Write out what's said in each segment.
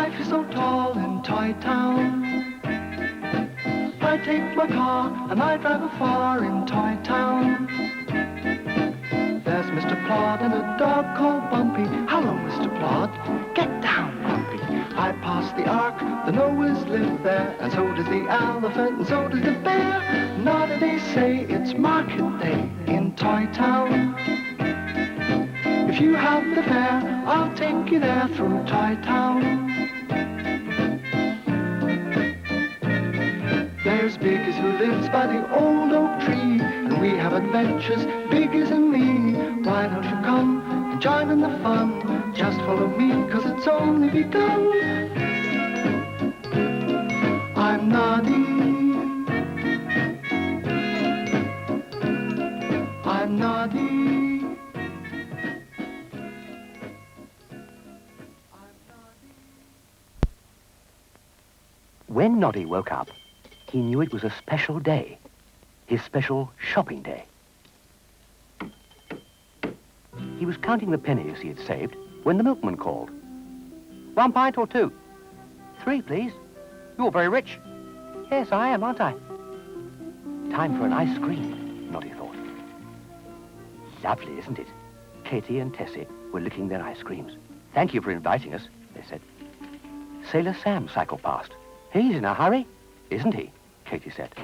Life is so tall in Toy Town. I take my car and I drive afar in Toy Town. There's Mr. Plod and a dog called Bumpy. Hello, Mr. Plod. Get down, Bumpy. I pass the Ark, the Noahs live there, and so does the elephant, and so does the bear. Noddy, they say it's market day in Toy Town. If you have the fare, I'll take you there through Toy Town. There's Biggers who lives by the old oak tree, and we have adventures, Biggers and me. Why don't you come and join in the fun? Just follow me, 'cause it's only begun. I'm Noddy. I'm Noddy. When Noddy woke up, he knew it was a special day, his special shopping day. He was counting the pennies he had saved when the milkman called. 1 pint or 2? 3, please. You're very rich. Yes, I am, aren't I? Time for an ice cream, Noddy thought. Lovely, isn't it? Katie and Tessie were licking their ice creams. Thank you for inviting us, they said. Sailor Sam cycled past. He's in a hurry, isn't he? Katie said.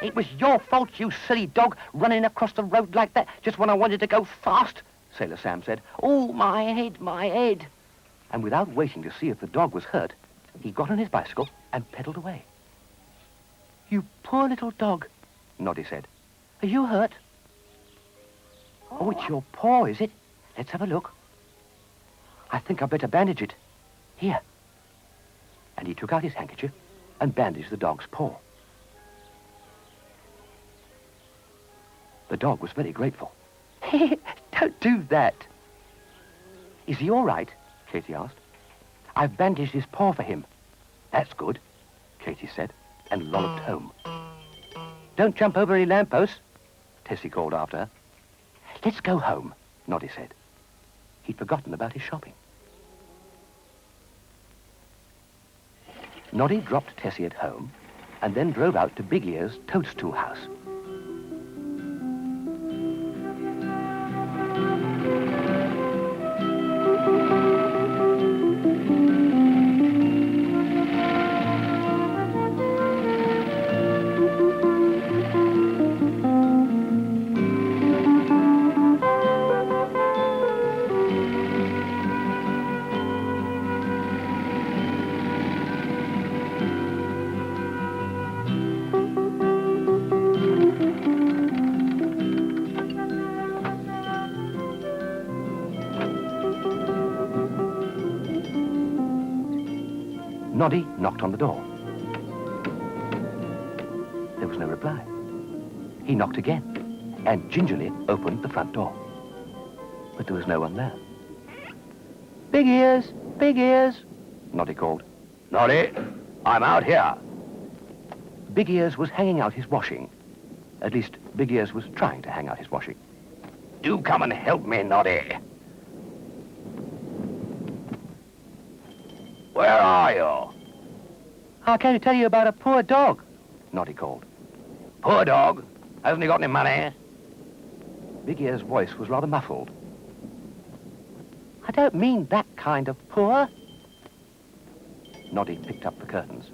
It was your fault, you silly dog, running across the road like that just when I wanted to go fast, Sailor Sam said. Oh, my head, my head. And without waiting to see if the dog was hurt, he got on his bicycle and pedalled away. You poor little dog, Noddy said. Are you hurt? Oh, it's your paw, is it? Let's have a look. I think I'd better bandage it. Here. And he took out his handkerchief and bandaged the dog's paw. The dog was very grateful. Don't do that. Is he all right? Katie asked. I've bandaged his paw for him. That's good, Katie said, and lolloped home. Don't jump over any lampposts, Tessie called after her. Let's go home, Noddy said. He'd forgotten about his shopping. Noddy dropped Tessie at home and then drove out to Big Ear's toadstool house. Noddy knocked on the door. There was no reply. He knocked again and gingerly opened the front door. But there was no one there. Big Ears! Big Ears! Noddy called. Noddy, I'm out here. Big Ears was hanging out his washing. At least, Big Ears was trying to hang out his washing. Do come and help me, Noddy. Where are you? I came to tell you about a poor dog, Noddy called. Poor dog? Hasn't he got any money? Big Ear's voice was rather muffled. I don't mean that kind of poor. Noddy picked up the curtains.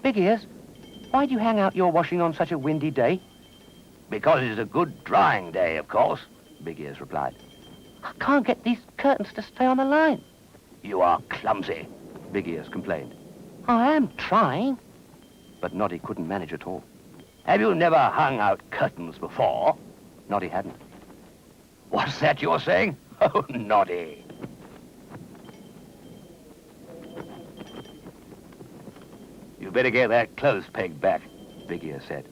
Big Ears, why do you hang out your washing on such a windy day? Because it's a good drying day, of course, Big Ears replied. I can't get these curtains to stay on the line. You are clumsy, Big Ears complained. I am trying. But Noddy couldn't manage at all. Have you never hung out curtains before? Noddy hadn't. What's that you're saying? Oh, Noddy. You better get that clothes peg back, Big Ear said.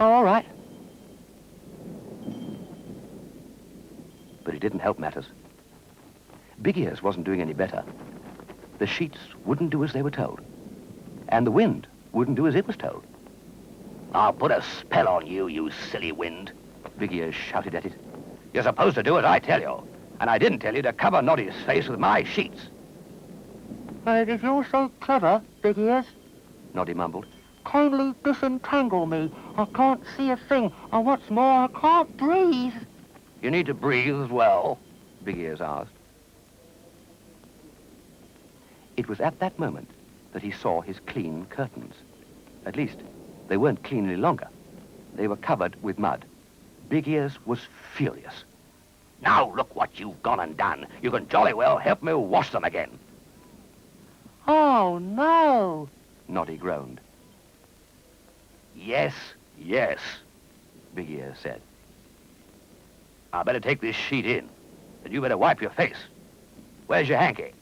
Oh, all right. But it didn't help matters. Big Ears wasn't doing any better. The sheets wouldn't do as they were told. And the wind wouldn't do as it was told. I'll put a spell on you, you silly wind, Big Ears shouted at it. You're supposed to do as I tell you. And I didn't tell you to cover Noddy's face with my sheets. But if you're so clever, Big Ears, Noddy mumbled. kindly disentangle me. I can't see a thing, and what's more, I can't breathe. You need to breathe as well. Big Ears asked. It was at that moment that he saw his clean curtains. At least, they weren't clean any longer. They were covered with mud. Big Ears was furious. Now look what you've gone and done. You can jolly well help me wash them again. Oh, no. Noddy groaned. Yes, yes, Big Ears said. I better take this sheet in. And you better wipe your face. Where's your hanky?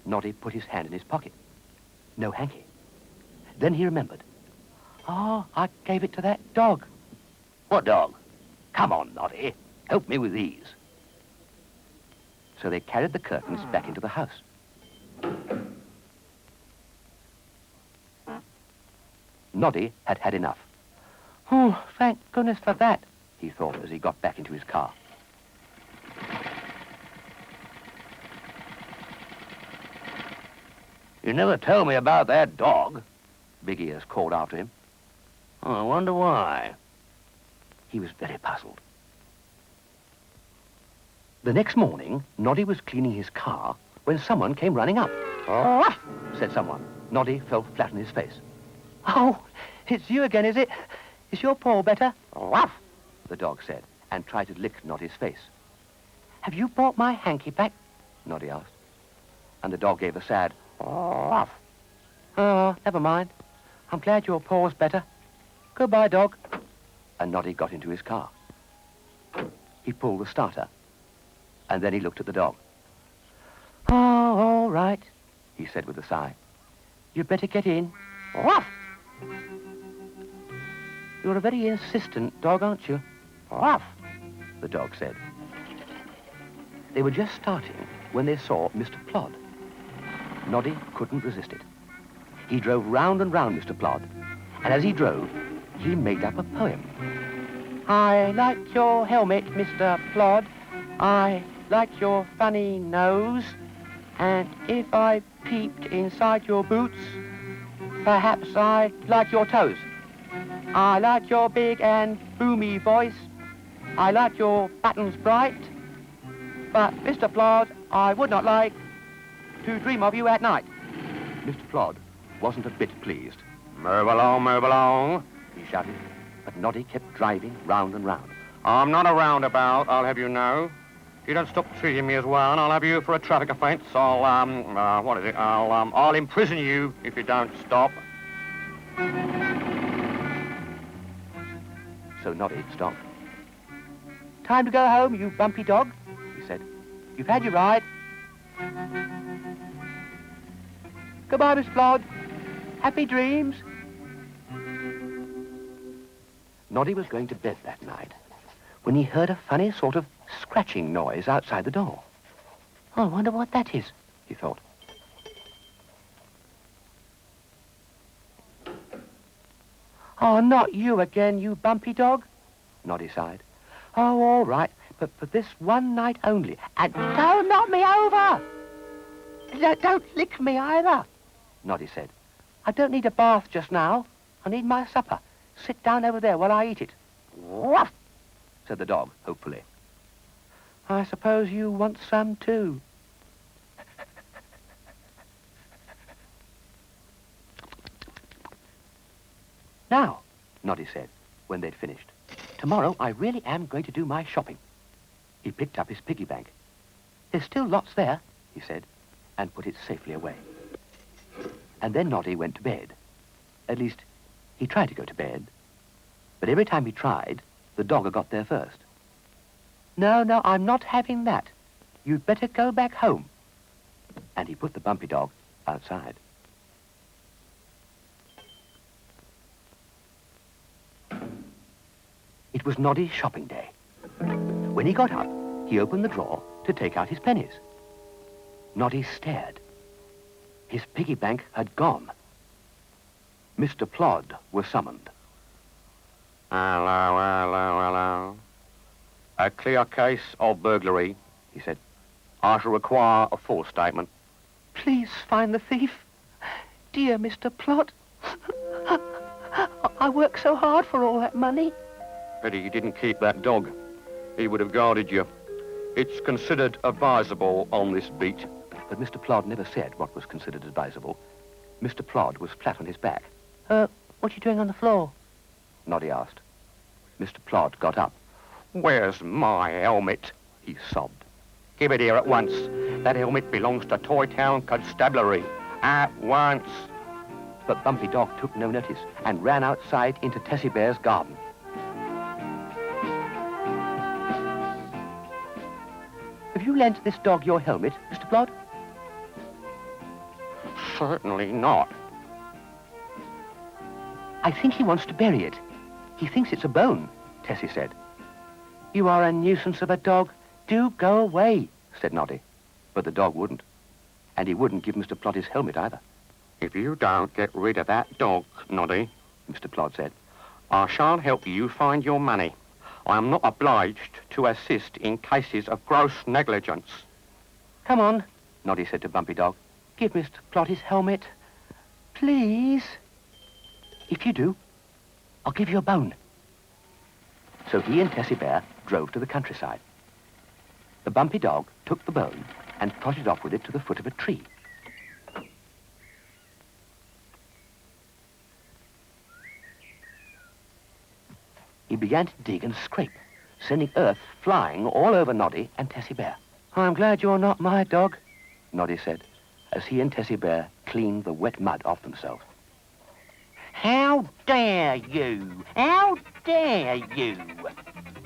Noddy put his hand in his pocket. No hanky. Then he remembered. Oh, I gave it to that dog. What dog? Come on, Noddy. Help me with these. So they carried the curtains back into the house. Noddy had had enough. Oh, thank goodness for that, he thought as he got back into his car. You never tell me about that dog. Big Ears called after him. Oh, I wonder why. He was very puzzled. The next morning, Noddy was cleaning his car when someone came running up. Oh, Said someone. Noddy fell flat on his face. Oh, it's you again, is it? Is your paw better? Ruff. The dog said, and tried to lick Noddy's face. Have you brought my hanky back? Noddy asked. And the dog gave a sad, Ruff. oh, never mind. I'm glad your paw's better. Goodbye, dog. And Noddy got into his car. He pulled the starter, and then he looked at the dog. Oh, all right, he said with a sigh. You'd better get in. Ruff. You're a very insistent dog, aren't you? Ruff. The dog said. They were just starting when they saw Mr. Plod. Noddy couldn't resist it. He drove round and round Mr. Plod, and as he drove, he made up a poem. I like your helmet, Mr. Plod. I like your funny nose. And if I peeped inside your boots, perhaps I'd like your toes. I like your big and boomy voice. I like your buttons bright. But, Mr. Plod, I would not like to dream of you at night. Mr. Plod wasn't a bit pleased. Move along, He shouted, but Noddy kept driving round and round. I'm not a roundabout, I'll have you know. If you don't stop treating me as one, I'll have you for a traffic offence. I'll imprison you if you don't stop. So Noddy stopped. Time to go home, you bumpy dog, he said. You've had your ride. Goodbye, Miss Plod. Happy dreams. Noddy was going to bed that night when he heard a funny sort of scratching noise outside the door. Oh, I wonder what that is, he thought. Oh, not you again, you bumpy dog, Noddy sighed. Oh, all right, but for this one night only. And don't knock me over! Don't lick me either, Noddy said. I don't need a bath just now. I need my supper. Sit down over there while I eat it. Ruff, said the dog, hopefully. I suppose you want some too. Now, Noddy said, when they'd finished, tomorrow I really am going to do my shopping. He picked up his piggy bank. There's still lots there, he said, and put it safely away. And then Noddy went to bed. At least, he tried to go to bed. But every time he tried, the dogger got there first. No, I'm not having that. You'd better go back home. And he put the bumpy dog outside. It was Noddy's shopping day. When he got up, he opened the drawer to take out his pennies. Noddy stared. His piggy bank had gone. Mr. Plod was summoned. Hello. A clear case of burglary, he said. I shall require a full statement. Please find the thief. Dear Mr. Plot. I worked so hard for all that money. Pity you didn't keep that dog. He would have guarded you. It's considered advisable on this beat. But Mr. Plod never said what was considered advisable. Mr. Plod was flat on his back. What are you doing on the floor? Noddy asked. Mr. Plod got up. Where's my helmet? He sobbed. Give it here at once. That helmet belongs to Toy Town Constabulary. At once. But Bumpy Dog took no notice and ran outside into Tessie Bear's garden. Have you lent this dog your helmet, Mr. Plod? Certainly not. I think he wants to bury it. He thinks it's a bone, Tessie said. You are a nuisance of a dog. Do go away, said Noddy. But the dog wouldn't. And he wouldn't give Mr. Plod his helmet either. If you don't get rid of that dog, Noddy, Mr. Plod said, I shall help you find your money. I am not obliged to assist in cases of gross negligence. Come on, Noddy said to Bumpy Dog. Give Mr. Plod his helmet. Please. If you do, I'll give you a bone. So he and Tessie Bear drove to the countryside. The Bumpy Dog took the bone and trotted off with it to the foot of a tree. He began to dig and scrape, sending earth flying all over Noddy and Tessie Bear. I'm glad you're not my dog, Noddy said, as he and Tessie Bear cleaned the wet mud off themselves. How dare you? How dare you?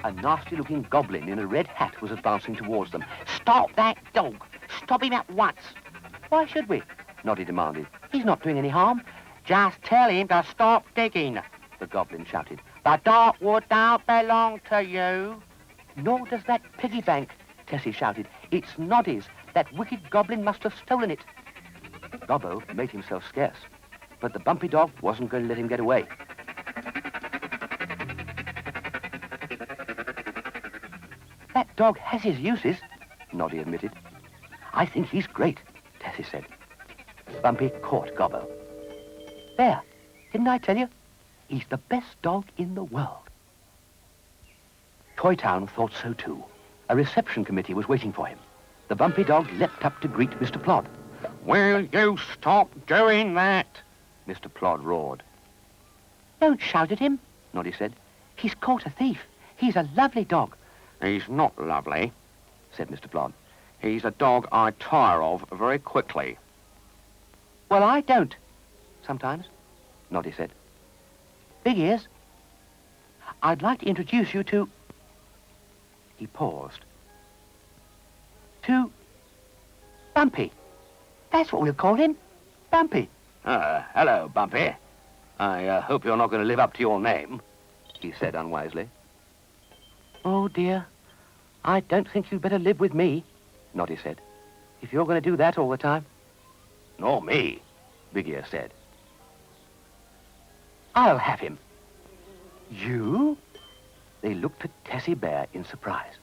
A nasty-looking goblin in a red hat was advancing towards them. Stop that dog! Stop him at once! Why should we? Noddy demanded. He's not doing any harm. Just tell him to stop digging, the goblin shouted. The dogwood don't belong to you. Nor does that piggy bank, Tessie shouted. It's Noddy's. That wicked goblin must have stolen it. Gobbo made himself scarce, but the Bumpy Dog wasn't going to let him get away. That dog has his uses, Noddy admitted. I think he's great, Tessie said. Bumpy caught Gobbo. There, didn't I tell you? He's the best dog in the world. Toy Town thought so too. A reception committee was waiting for him. The Bumpy Dog leapt up to greet Mr. Plod. Will you stop doing that? Mr. Plod roared. Don't shout at him, Noddy said. He's caught a thief. He's a lovely dog. He's not lovely, said Mr. Plod. He's a dog I tire of very quickly. Well, I don't. Sometimes, Noddy said. Big Ears, I'd like to introduce you to... He paused. To Bumpy. That's what we'll call him. Bumpy. Hello, Bumpy. I hope you're not going to live up to your name, he said unwisely. Oh, dear. I don't think you'd better live with me, Noddy said, if you're going to do that all the time. Nor me, Big Ear said. I'll have him. You? They looked at Tessie Bear in surprise.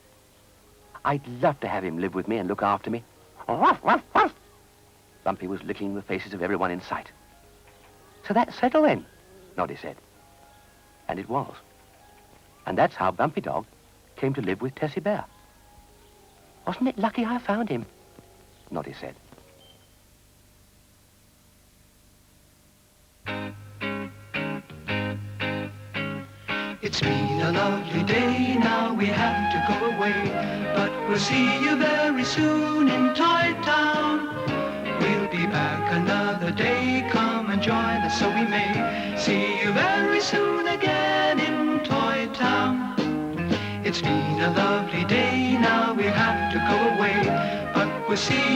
I'd love to have him live with me and look after me. Ruff, ruff, ruff. Bumpy was licking the faces of everyone in sight. So that's settled then, Noddy said. And it was. And that's how Bumpy Dog came to live with Tessie Bear. Wasn't it lucky I found him? Noddy said. It's been a lovely day, now we have to go away. But we'll see you very soon in Toy Town. We'll be back another day, come and join us so we may see you very soon again in Toy Town. It's been a lovely day, now we have to go away. But we'll see